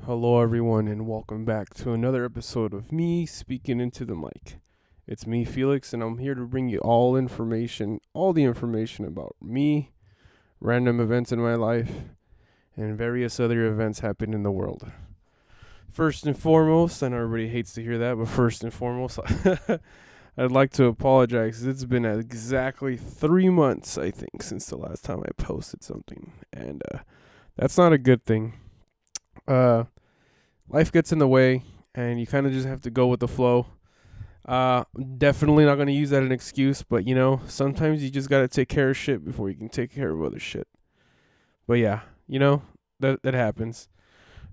Hello, everyone, and welcome back to another episode of me speaking into the mic. It's me, Felix, and I'm here to bring you all the information about me, random events in my life, and various other events happening in the world. First and foremost, I know everybody hates to hear that, but first and foremost, I'd like to apologize. It's been exactly 3 months, I think, since the last time I posted something, and that's not a good thing. Life gets in the way, and you kind of just have to go with the flow. Definitely not gonna use that as an excuse, but sometimes you just gotta take care of shit before you can take care of other shit. But yeah, that happens.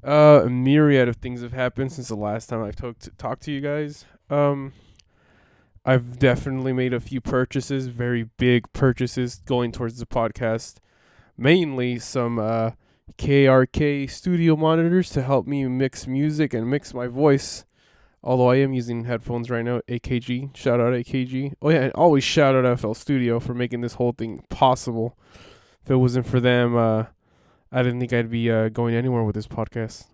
A myriad of things have happened since the last time I've talked to you guys. I've definitely made a few purchases, very big purchases, going towards the podcast. Mainly some KRK studio monitors to help me mix music and mix my voice. Although I am using headphones right now, AKG. Shout out AKG. Oh yeah, and always shout out FL Studio for making this whole thing possible. If it wasn't for them, I didn't think I'd be going anywhere with this podcast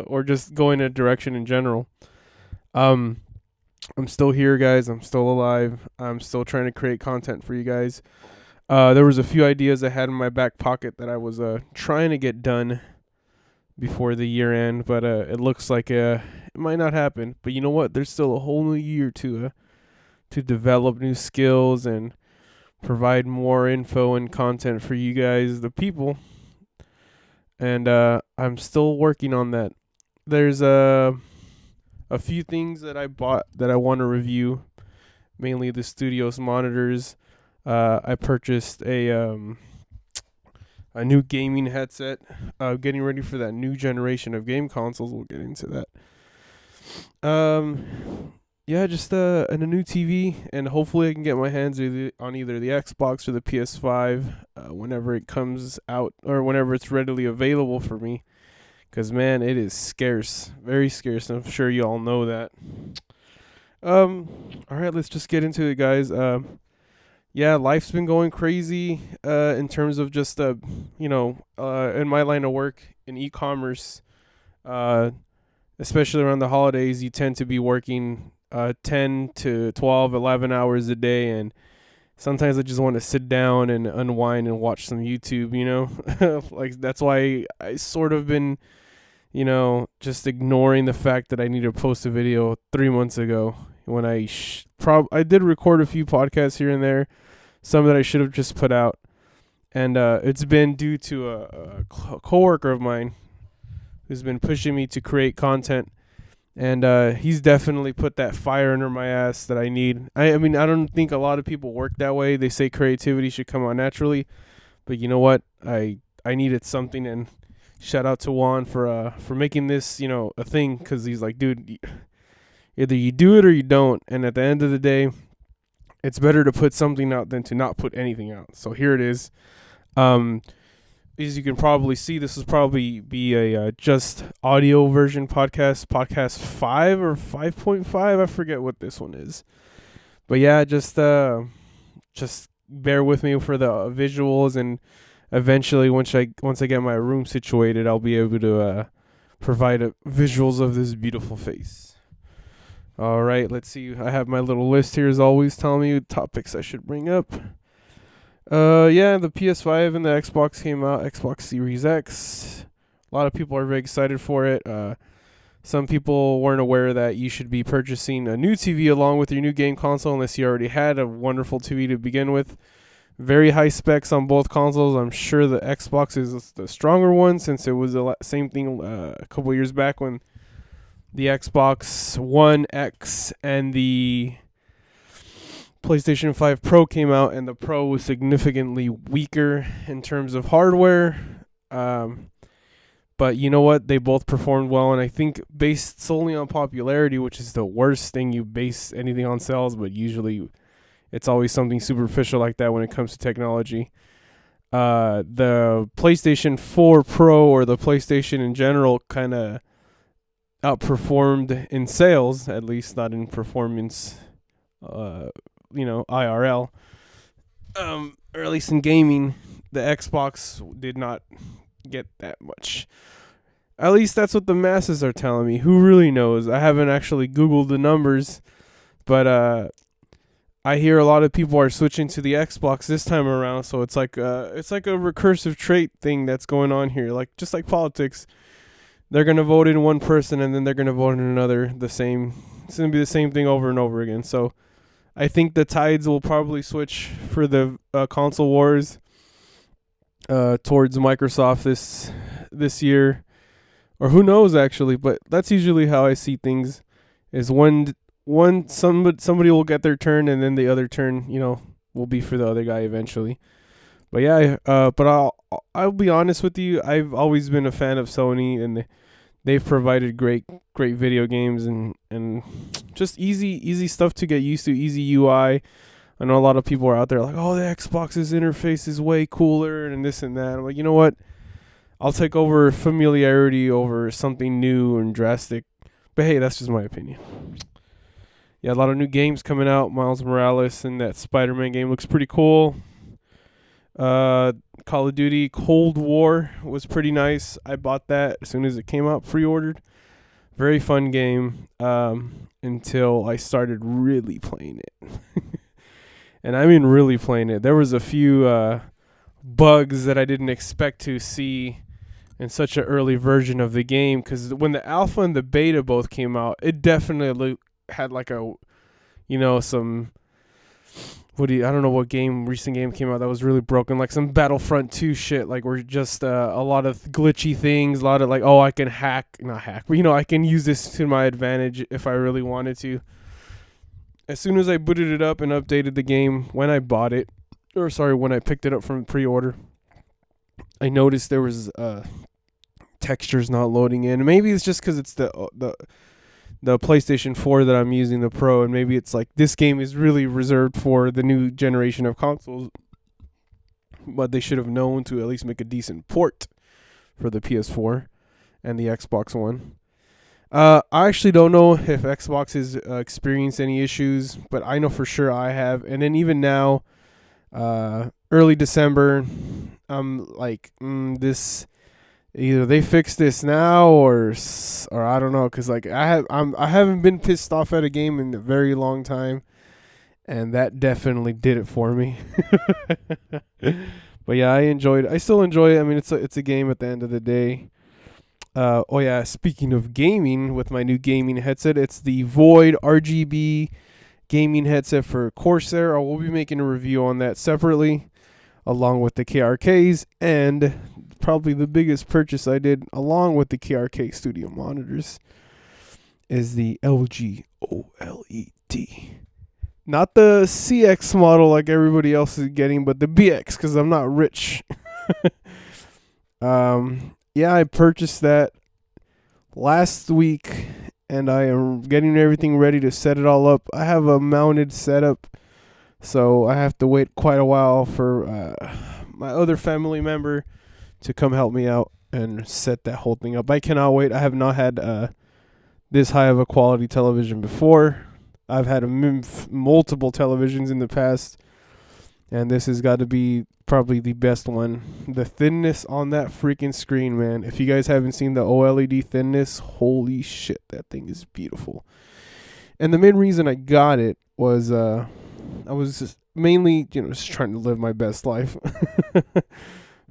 or just going a direction in general. I'm still here, guys. I'm still alive. I'm still trying to create content for you guys. There was a few ideas I had in my back pocket that I was trying to get done before the year end, but it looks like it might not happen. But you know what? There's still a whole new year to develop new skills and provide more info and content for you guys, the people. And I'm still working on that. There's a few things that I bought that I want to review, mainly the studio's monitors. I purchased a new gaming headset. Getting ready for that new generation of game consoles. We'll get into that. Yeah, just and a new TV, and hopefully I can get my hands on either the Xbox or the PS5 whenever it comes out or whenever it's readily available for me. Cause man, it is scarce, very scarce. I'm sure you all know that. All right, let's just get into it, guys. Yeah, life's been going crazy in terms of just in my line of work in e-commerce, especially around the holidays, you tend to be working 10 to 12, 11 hours a day, and sometimes I just want to sit down and unwind and watch some YouTube, like that's why I sort of been just ignoring the fact that I need to post a video 3 months ago when I did record a few podcasts here and there, some that I should have just put out, and it's been due to a coworker of mine who's been pushing me to create content, and he's definitely put that fire under my ass that I need. I mean, I don't think a lot of people work that way. They say creativity should come out naturally, but you know what? I needed something, and shout out to Juan for making this a thing, because he's like, dude, either you do it or you don't, and at the end of the day, it's better to put something out than to not put anything out. So here it is. As you can probably see, this will probably be a just audio version podcast 5 or 5.5. I forget what this one is. But yeah, just bear with me for the visuals, and eventually once I get my room situated, I'll be able to provide visuals of this beautiful face. All right, let's see. I have my little list here as always telling me topics I should bring up. Yeah, the PS5 and the Xbox came out, Xbox Series X. A lot of people are very excited for it. Some people weren't aware that you should be purchasing a new TV along with your new game console unless you already had a wonderful TV to begin with. Very high specs on both consoles. I'm sure the Xbox is the stronger one, since it was the same thing a couple years back when the Xbox One X and the PlayStation 5 Pro came out, and the Pro was significantly weaker in terms of hardware. But you know what? They both performed well, and I think based solely on popularity, which is the worst thing, you base anything on sales, but usually it's always something superficial like that when it comes to technology. The PlayStation 4 Pro, or the PlayStation in general, kind of outperformed in sales, at least not in performance, IRL. Or at least in gaming, the Xbox did not get that much. At least that's what the masses are telling me. Who really knows? I haven't actually Googled the numbers, but I hear a lot of people are switching to the Xbox this time around. So it's like a recursive trait thing that's going on here. Like just like politics, they're gonna vote in one person and then they're gonna vote in another. It's gonna be the same thing over and over again. So I think the tides will probably switch for the console wars towards Microsoft this year, or who knows actually. But that's usually how I see things. Is somebody will get their turn, and then the other turn, will be for the other guy eventually. But yeah, but I'll be honest with you. I've always been a fan of Sony, and they've provided great video games and just easy stuff to get used to, easy UI. I know a lot of people are out there like, oh, the Xbox's interface is way cooler and this and that. I'm like, you know what? I'll take over familiarity over something new and drastic. But hey, that's just my opinion. Yeah, a lot of new games coming out. Miles Morales and that Spider-Man game looks pretty cool. Call of Duty Cold War was pretty nice. I bought that as soon as it came out, pre-ordered. Very fun game until I started really playing it. And I mean really playing it. There was a few bugs that I didn't expect to see in such an early version of the game, because when the alpha and the beta both came out, it definitely had like some I don't know what recent game came out that was really broken, like some Battlefront 2 shit, like we're just a lot of glitchy things, a lot of like, oh, I can not hack, but I can use this to my advantage if I really wanted to. As soon as I booted it up and updated the game when I bought it, when I picked it up from pre-order, I noticed there was textures not loading in. Maybe it's just because it's the PlayStation 4 that I'm using, the Pro, and maybe it's like this game is really reserved for the new generation of consoles, but they should have known to at least make a decent port for the PS4 and the Xbox One. I actually don't know if Xbox has experienced any issues, but I know for sure I have. And then even now, early December, I'm like, this either they fix this now or I don't know, because like I haven't been pissed off at a game in a very long time, and that definitely did it for me. But yeah, I still enjoy it. I mean, it's a game at the end of the day. Oh yeah, speaking of gaming, with my new gaming headset, it's the Void RGB gaming headset for Corsair. I will be making a review on that separately, along with the KRKs, and probably the biggest purchase I did along with the KRK studio monitors is the LG OLED. Not the CX model like everybody else is getting, but the BX, because I'm not rich. Yeah, I purchased that last week, and I am getting everything ready to set it all up. I have a mounted setup, so I have to wait quite a while for my other family member to come help me out and set that whole thing up. I cannot wait. I have not had this high of a quality television before. I've had multiple televisions in the past, and this has got to be probably the best one. The thinness on that freaking screen, man. If you guys haven't seen the OLED thinness, holy shit, that thing is beautiful. And the main reason I got it was I was just mainly, just trying to live my best life.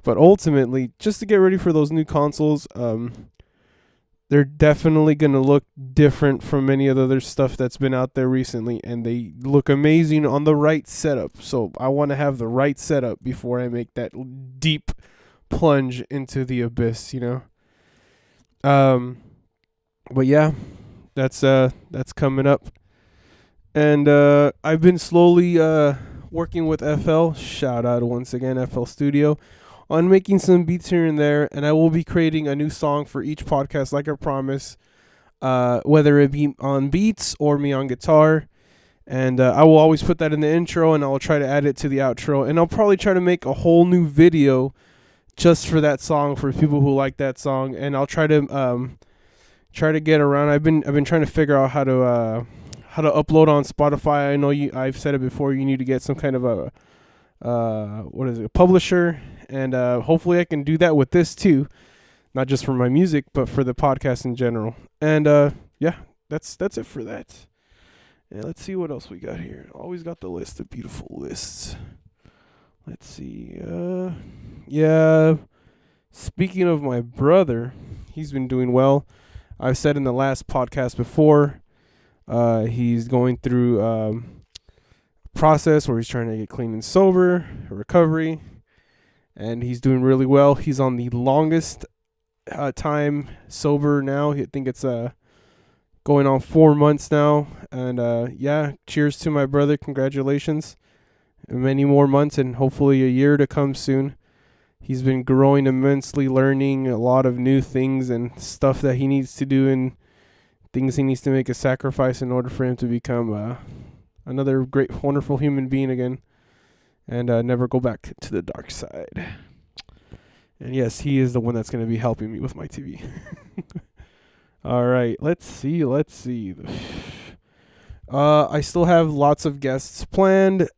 But ultimately, just to get ready for those new consoles, they're definitely going to look different from any of the other stuff that's been out there recently, and they look amazing on the right setup. So I want to have the right setup before I make that deep plunge into the abyss, But yeah, that's coming up. And I've been slowly working with FL. Shout out once again, FL Studio, on making some beats here and there, and I will be creating a new song for each podcast, like I promised, whether it be on beats or me on guitar. And I will always put that in the intro, and I'll try to add it to the outro, and I'll probably try to make a whole new video just for that song for people who like that song. And I'll try to get around. I've been trying to figure out how to upload on Spotify. I know I've said it before. You need to get some kind of a publisher, and hopefully I can do that with this too. not just for my music, but for the podcast in general. And yeah, that's it for that. And let's see what else we got here. Always got the list, the beautiful lists. Let's see. Yeah. Speaking of my brother, he's been doing well. I've said in the last podcast before, he's going through a process where he's trying to get clean and sober, recovery, and he's doing really well. He's on the longest time sober now. I think it's going on 4 months now. And yeah, cheers to my brother. Congratulations. Many more months and hopefully a year to come soon. He's been growing immensely, learning a lot of new things and stuff that he needs to do and things he needs to make a sacrifice in order for him to become another great, wonderful human being again and never go back to the dark side. And yes, he is the one that's going to be helping me with my TV. All right, let's see. I still have lots of guests planned.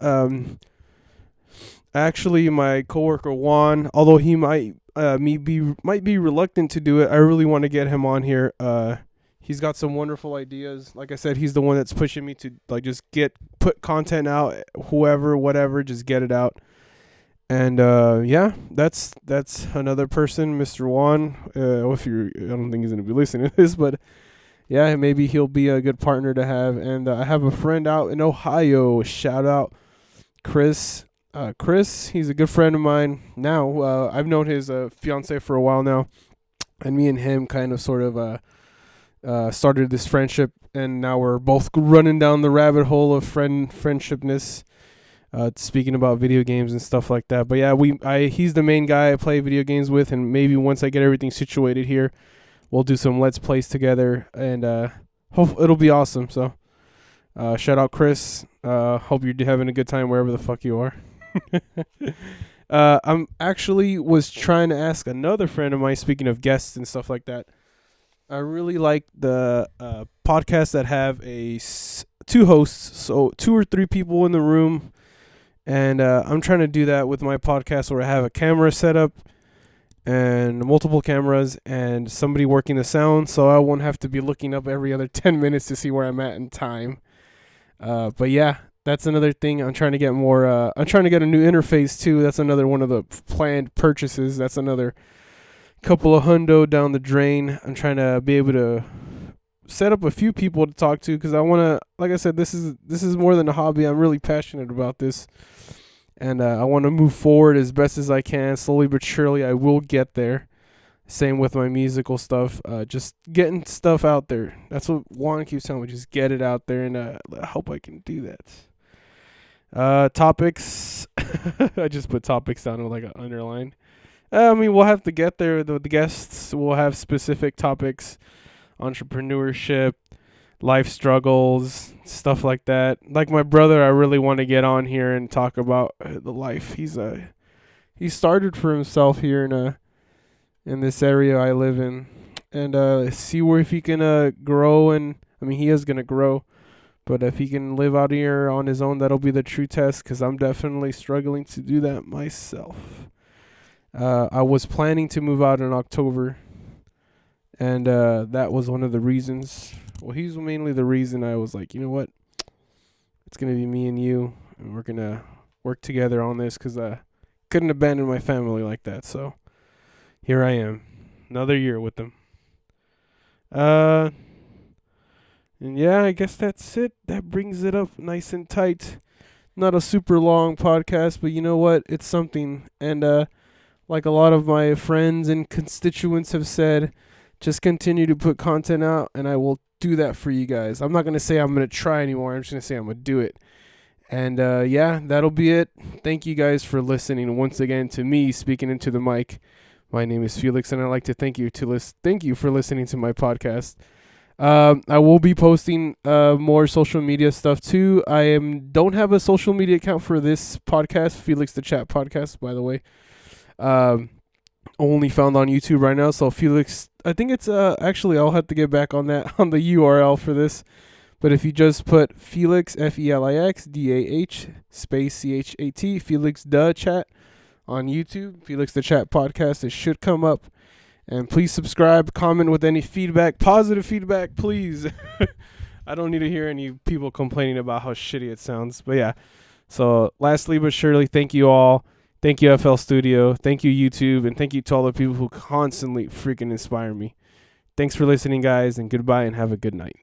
Actually, my coworker Juan, although he might be reluctant to do it, I really want to get him on here. He's got some wonderful ideas. Like I said, he's the one that's pushing me to like just put content out. Whoever, whatever, just get it out. And yeah, that's another person, Mr. Juan. I don't think he's gonna be listening to this, but yeah, maybe he'll be a good partner to have. And I have a friend out in Ohio. Shout out Chris. Chris, he's a good friend of mine now. I've known his fiance for a while now, and me and him kind of sort of started this friendship, and now we're both running down the rabbit hole of friendshipness. Speaking about video games and stuff like that. But yeah, he's the main guy I play video games with, and maybe once I get everything situated here, we'll do some Let's Plays together, and hope it'll be awesome. So, shout out Chris. Hope you're having a good time wherever the fuck you are. I'm actually was trying to ask another friend of mine, speaking of guests and stuff like that. I really like the podcasts that have two hosts, so 2 or 3 people in the room. And I'm trying to do that with my podcast where I have a camera set up and multiple cameras and somebody working the sound, so I won't have to be looking up every other 10 minutes to see where I'm at in time. But yeah, that's another thing. I'm trying to get more. I'm trying to get a new interface too. That's another one of the planned purchases. That's another couple of hundo down the drain. I'm trying to be able to set up a few people to talk to because I want to. Like I said, this is more than a hobby. I'm really passionate about this. And I want to move forward as best as I can. Slowly but surely, I will get there. Same with my musical stuff. Just getting stuff out there. That's what Juan keeps telling me. Just get it out there, and I hope I can do that. Topics. I just put topics down with like an underline. I mean, we'll have to get there. The guests will have specific topics. Entrepreneurship, life struggles, stuff like that. Like my brother, I really want to get on here and talk about the life he started for himself here in this area I live in, and see where if he can grow. And I mean, he is gonna grow, but if he can live out here on his own, that'll be the true test. Because I'm definitely struggling to do that myself. I was planning to move out in October, and that was one of the reasons. Well, he's mainly the reason I was like, you know what? It's going to be me and you, and we're going to work together on this because I couldn't abandon my family like that. So here I am, another year with them. And yeah, I guess that's it. That brings it up nice and tight. Not a super long podcast, but you know what? It's something. And like a lot of my friends and constituents have said, just continue to put content out, and I will do that for you guys. I'm not going to say I'm going to try anymore. I'm just going to say I'm going to do it. And yeah, that'll be it. Thank you guys for listening once again to me speaking into the mic. My name is Felix, and I'd like to thank you for listening to my podcast. I will be posting more social media stuff too. Don't have a social media account for this podcast, Felix the Chat Podcast, by the way. Only found on YouTube right now. So Felix, I think it's actually I'll have to get back on that on the URL for this. But if you just put Felix FELIX space CHAT Felix the Chat on YouTube, Felix the Chat Podcast, it should come up. And please subscribe, comment with any feedback, positive feedback, please. I don't need to hear any people complaining about how shitty it sounds. But yeah. So lastly but surely, thank you all. Thank you, FL Studio. Thank you, YouTube. And thank you to all the people who constantly freaking inspire me. Thanks for listening, guys, and goodbye and have a good night.